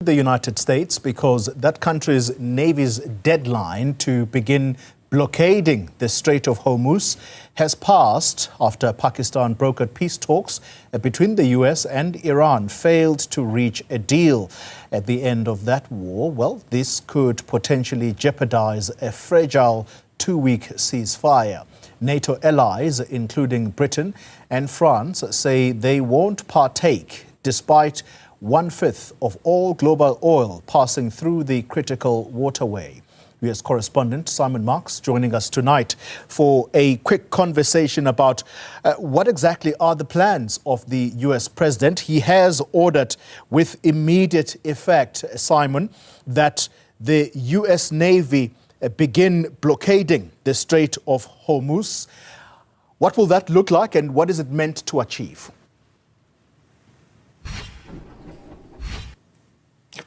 The United States because that country's Navy's deadline to begin blockading the Strait of Hormuz has passed after Pakistan brokered peace talks between the US and Iran failed to reach a deal. At the end of that war, well, this could potentially jeopardize a fragile two-week ceasefire. NATO allies, including Britain and France, say they won't partake despite 1/5 of all global oil passing through the critical waterway. US correspondent Simon Marks joining us tonight for a quick conversation about what exactly are the plans of the US president. He has ordered with immediate effect, Simon, that the US Navy begin blockading the Strait of Hormuz. What will that look like and what is it meant to achieve?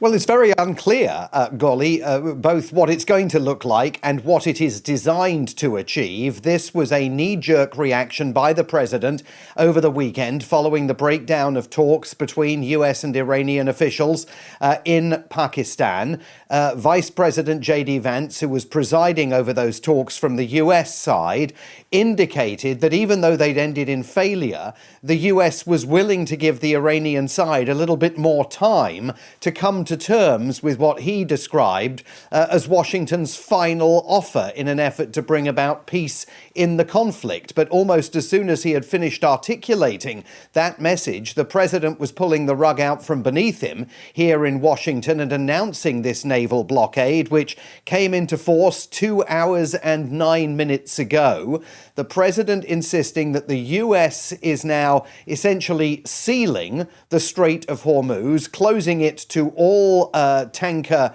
Well, it's very unclear, Xoli, both what it's going to look like and what it is designed to achieve. This was a knee-jerk reaction by the president over the weekend following the breakdown of talks between US and Iranian officials in Pakistan. Vice President J.D. Vance, who was presiding over those talks from the US side, indicated that even though they'd ended in failure, the US was willing to give the Iranian side a little bit more time to come to terms with what he described as Washington's final offer in an effort to bring about peace in the conflict. But almost as soon as he had finished articulating that message, the president was pulling the rug out from beneath him here in Washington and announcing this naval blockade, which came into force 2 hours and 9 minutes ago. The president insisting that the US is now essentially sealing the Strait of Hormuz, closing it to all tanker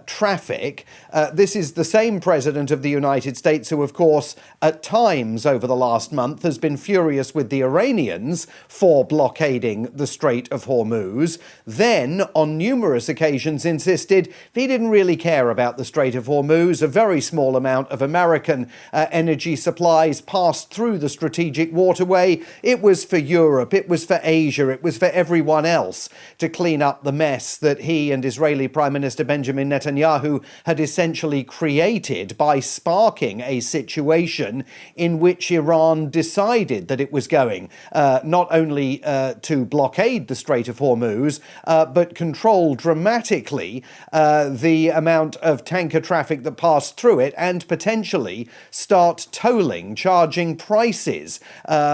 traffic. This is the same president of the United States who, of course, at times over the last month has been furious with the Iranians for blockading the Strait of Hormuz. Then, on numerous occasions, insisted he didn't really care about the Strait of Hormuz. A very small amount of American energy supplies passed through the strategic waterway. It was for Europe, it was for Asia, it was for everyone else to clean up the mess that he and Israeli Prime Minister Benjamin Netanyahu had essentially created by sparking a situation in which Iran decided that it was going not only to blockade the Strait of Hormuz, but control dramatically the amount of tanker traffic that passed through it and potentially start tolling, charging prices,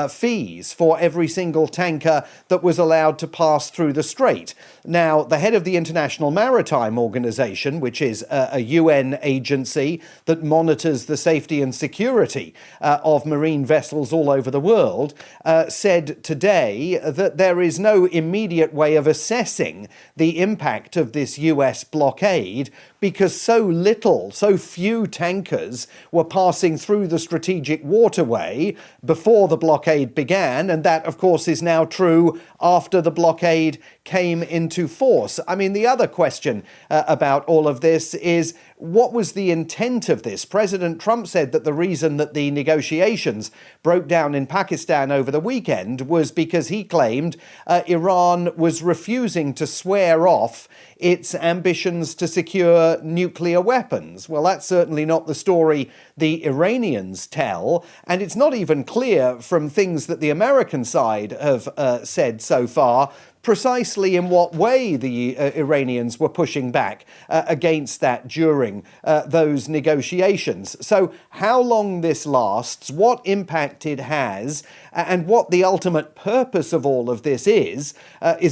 fees for every single tanker that was allowed to pass through the strait. Now, the head of the International Maritime Organization, which is a UN agency that monitors the safety and security of marine vessels all over the world, said today that there is no immediate way of assessing the impact of this US blockade because so few tankers were passing through the strategic waterway before the blockade began, and that, of course, is now true after the blockade came into force. I mean, the other question about all of this is, what was the intent of this? President Trump said that the reason that the negotiations broke down in Pakistan over the weekend was because he claimed Iran was refusing to swear off its ambitions to secure nuclear weapons. Well, that's certainly not the story the Iranians tell, and it's not even clear from things that the American side have said so far precisely in what way the Iranians were pushing back against that during those negotiations. So how long this lasts, what impact it has, and what the ultimate purpose of all of this is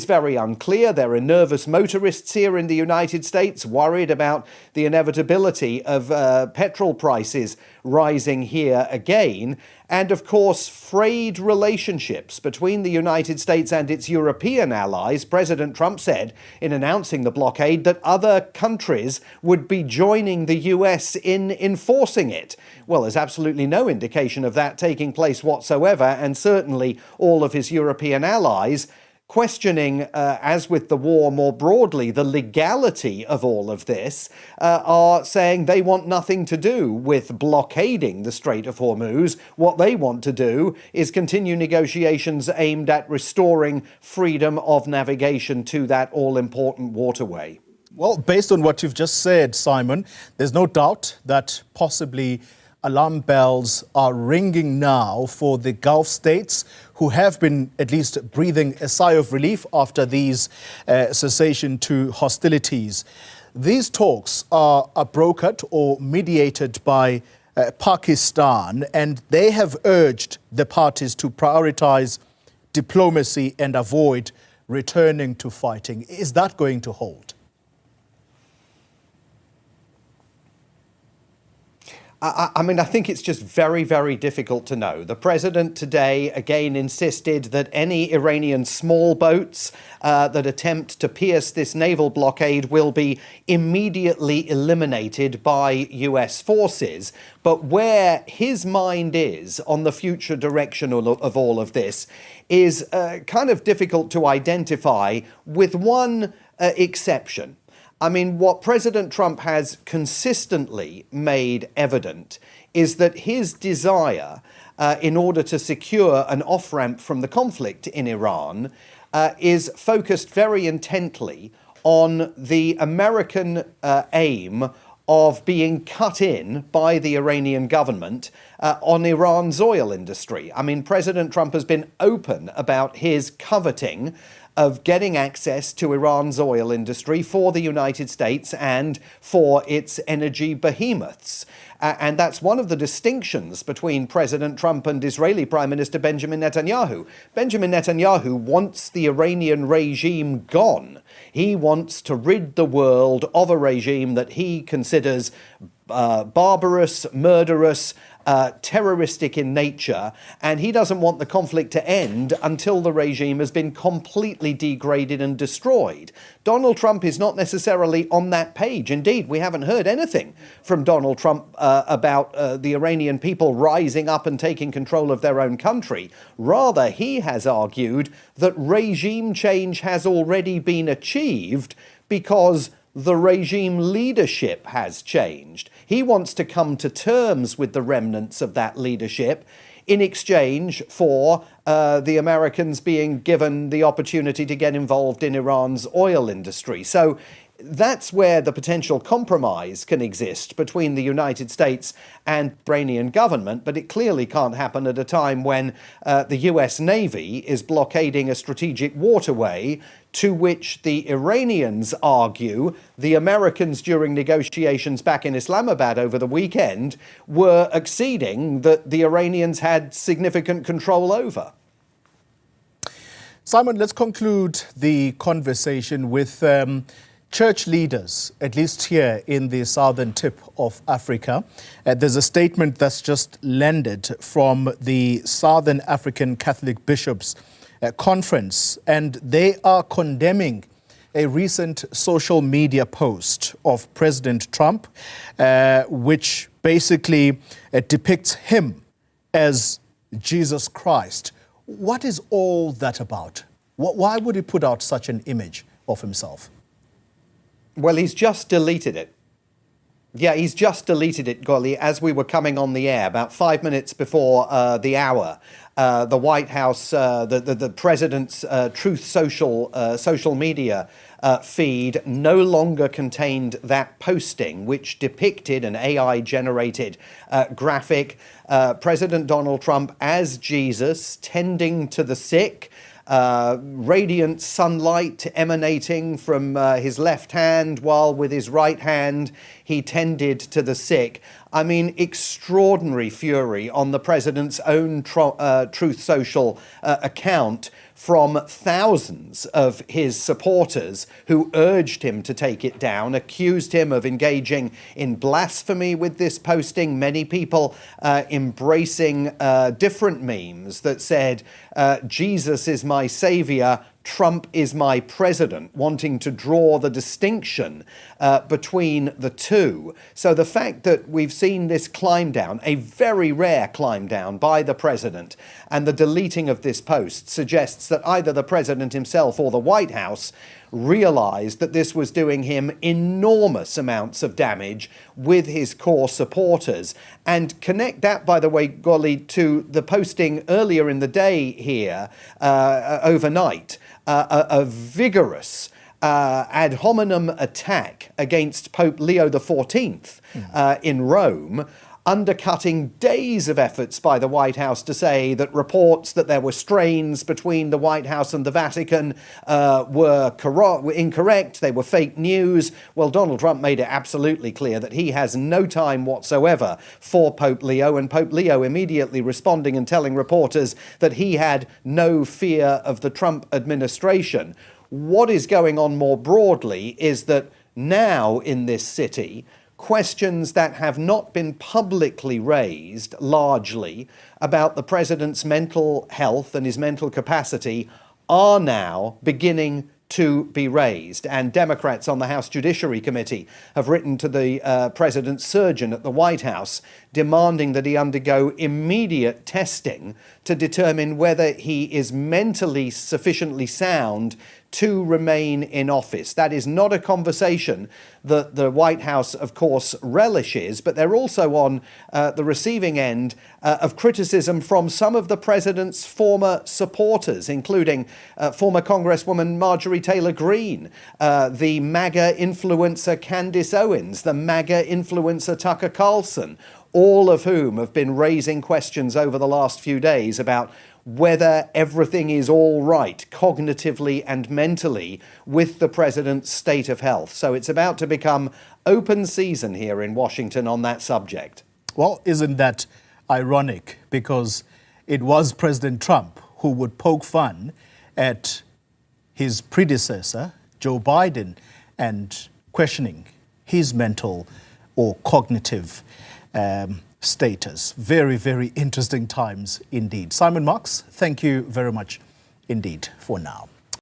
very unclear. There are nervous motorists here in the United States worried about the inevitability of petrol prices rising here again. And of course, frayed relationships between the United States and its European allies. President Trump said in announcing the blockade that other countries would be joining the US in enforcing it. Well, there's absolutely no indication of that taking place whatsoever, and certainly all of his European allies questioning, as with the war more broadly, the legality of all of this, are saying they want nothing to do with blockading the Strait of Hormuz. What they want to do is continue negotiations aimed at restoring freedom of navigation to that all-important waterway. Well, based on what you've just said, Simon, there's no doubt that possibly alarm bells are ringing now for the Gulf states who have been at least breathing a sigh of relief after these cessation to hostilities. These talks are brokered or mediated by Pakistan, and they have urged the parties to prioritize diplomacy and avoid returning to fighting. Is that going to hold? I mean, I think it's just very, very difficult to know. The president today again insisted that any Iranian small boats that attempt to pierce this naval blockade will be immediately eliminated by US forces. But where his mind is on the future direction of all of this is kind of difficult to identify, with one exception. I mean, what President Trump has consistently made evident is that his desire, in order to secure an off-ramp from the conflict in Iran, is focused very intently on the American aim of being cut in by the Iranian government on Iran's oil industry. I mean, President Trump has been open about his coveting of getting access to Iran's oil industry for the United States and for its energy behemoths. And that's one of the distinctions between President Trump and Israeli Prime Minister Benjamin Netanyahu. Benjamin Netanyahu wants the Iranian regime gone. He wants to rid the world of a regime that he considers barbarous, murderous, terroristic in nature, and he doesn't want the conflict to end until the regime has been completely degraded and destroyed. Donald Trump is not necessarily on that page. Indeed, we haven't heard anything from Donald Trump about the Iranian people rising up and taking control of their own country. Rather, he has argued that regime change has already been achieved because the regime leadership has changed. He wants to come to terms with the remnants of that leadership in exchange for the Americans being given the opportunity to get involved in Iran's oil industry. So that's where the potential compromise can exist between the United States and the Iranian government, but it clearly can't happen at a time when the US Navy is blockading a strategic waterway to which the Iranians argue the Americans, during negotiations back in Islamabad over the weekend, were acceding that the Iranians had significant control over. Simon, let's conclude the conversation with church leaders, at least here in the southern tip of Africa. There's a statement that's just landed from the Southern African Catholic Bishops' Conference, and they are condemning a recent social media post of President Trump, which basically depicts him as Jesus Christ. What is all that about? Why would he put out such an image of himself? Well, he's just deleted it. Yeah, he's just deleted it, Xoli, as we were coming on the air, about 5 minutes before the hour. The White House, the president's Truth social media feed no longer contained that posting, which depicted an AI-generated graphic. President Donald Trump as Jesus tending to the sick, radiant sunlight emanating from his left hand, while with his right hand he tended to the sick. I mean, extraordinary fury on the president's own Truth Social account from thousands of his supporters who urged him to take it down, accused him of engaging in blasphemy with this posting. Many people embracing different memes that said, Jesus is my savior, Trump is my president, wanting to draw the distinction between the two. So the fact that we've seen this climb down, a very rare climb down by the president, and the deleting of this post suggests that either the president himself or the White House realized that this was doing him enormous amounts of damage with his core supporters. And connect that, by the way, Xoli, to the posting earlier in the day here, overnight, a vigorous ad hominem attack against Pope Leo XIV in Rome, undercutting days of efforts by the White House to say that reports that there were strains between the White House and the Vatican were incorrect, they were fake news. Well, Donald Trump made it absolutely clear that he has no time whatsoever for Pope Leo, and Pope Leo immediately responding and telling reporters that he had no fear of the Trump administration. What is going on more broadly is that now in this city, questions that have not been publicly raised largely about the president's mental health and his mental capacity are now beginning to be raised. And Democrats on the House Judiciary Committee have written to the president's surgeon at the White House demanding that he undergo immediate testing to determine whether he is mentally sufficiently sound to remain in office. That is not a conversation that the White House, of course, relishes, but they're also on the receiving end of criticism from some of the president's former supporters, including former Congresswoman Marjorie Taylor Greene, the MAGA influencer Candace Owens, the MAGA influencer Tucker Carlson, all of whom have been raising questions over the last few days about whether everything is all right cognitively and mentally with the president's state of health. So it's about to become open season here in Washington on that subject. Well, isn't that ironic? Because it was President Trump who would poke fun at his predecessor, Joe Biden, and questioning his mental or cognitive status. Very, very interesting times indeed. Simon Marks, thank you very much indeed for now.